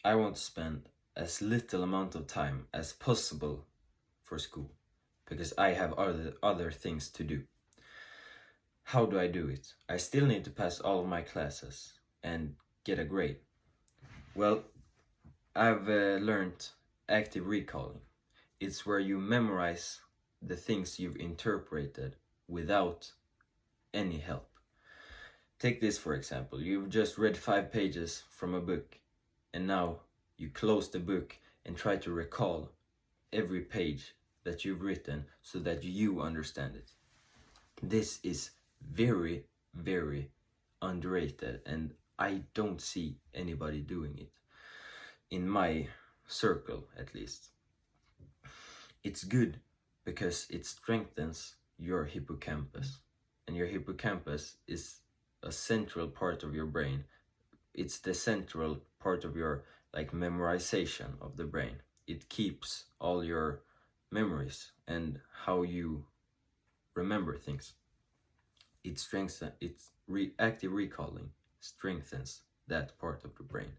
I want to spend as little amount of time as possible for school because I have other things to do. How do I do it? I still need to pass all of my classes and get a grade. Well, I've learned active recalling. It's where you memorize the things you've interpreted without any help. Take this for example. You've just read 5 pages from a book and now you close the book and try to recall every page that you've written so that you understand it. This is very, very underrated and I don't see anybody doing it. In my circle at least. It's good because it strengthens your hippocampus. And your hippocampus is a central part of your brain. It's the central part of your memorization of the brain. It keeps all your memories and how you remember things. It strengthens, active recalling strengthens that part of the brain.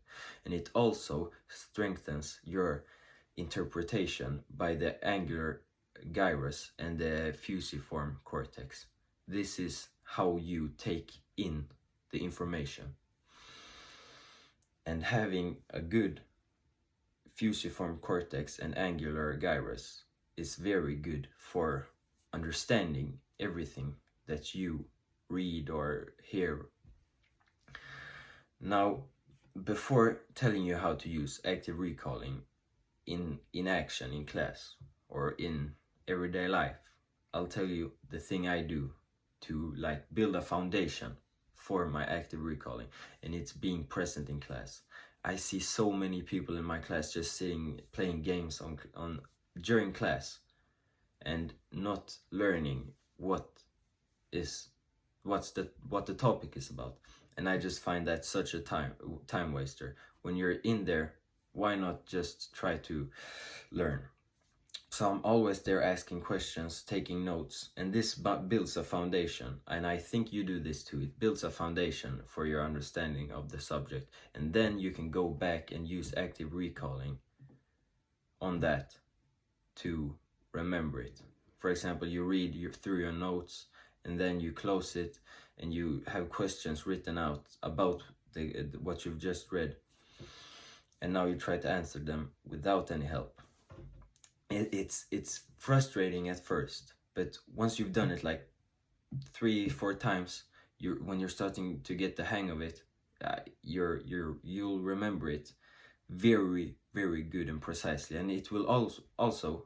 And it also strengthens your interpretation by the angular gyrus and the fusiform cortex. This is how you take in the information. And having a good fusiform cortex and angular gyrus is very good for understanding everything that you read or hear. Now, before telling you how to use active recalling in action in class or in everyday life, I'll tell you the thing I do to build a foundation for my active recalling, and it's being present in class. I see so many people in my class just sitting playing games on during class and not learning what the topic is about. And I just find that such a time waster. When you're in there, why not just try to learn? So I'm always there asking questions, taking notes, and this builds a foundation. And I think you do this too. It builds a foundation for your understanding of the subject. And then you can go back and use active recalling on that to remember it. For example, you read through your notes and then you close it and you have questions written out about what you've just read. And now you try to answer them without any help. It's frustrating at first, but once you've done it 3-4 times, when you're starting to get the hang of it, you'll remember it very, very good and precisely, and it will also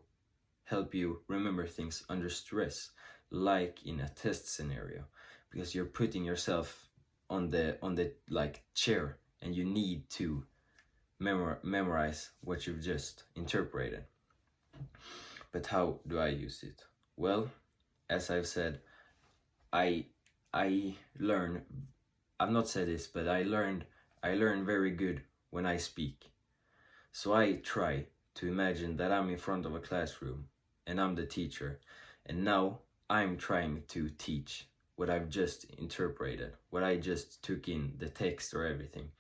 help you remember things under stress, like in a test scenario, because you're putting yourself on the chair and you need to memorize what you've just interpreted. But how do I use it? Well, as I've said, I learn. I've not said this, but I learn very good when I speak. So I try to imagine that I'm in front of a classroom and I'm the teacher, and now I'm trying to teach what I've just interpreted, what I just took in, the text or everything,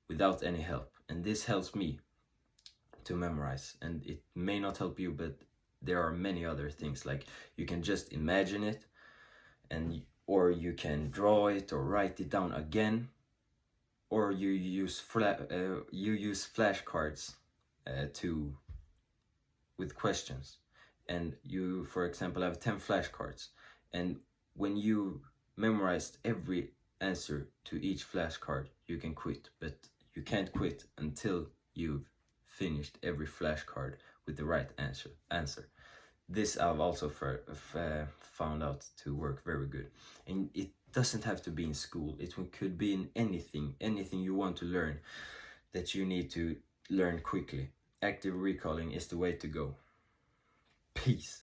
without any help. And this helps me to memorize, and it may not help you, but there are many other things, like you can just imagine it, or you can draw it or write it down again, or you use flashcards with questions, and you, for example, have 10 flashcards, and when you memorized every answer to each flashcard, you can quit, but you can't quit until you've finished every flashcard with the right answer. This I've also found out to work very good. And it doesn't have to be in school. It could be in anything you want to learn that you need to learn quickly. Active recalling is the way to go. Peace.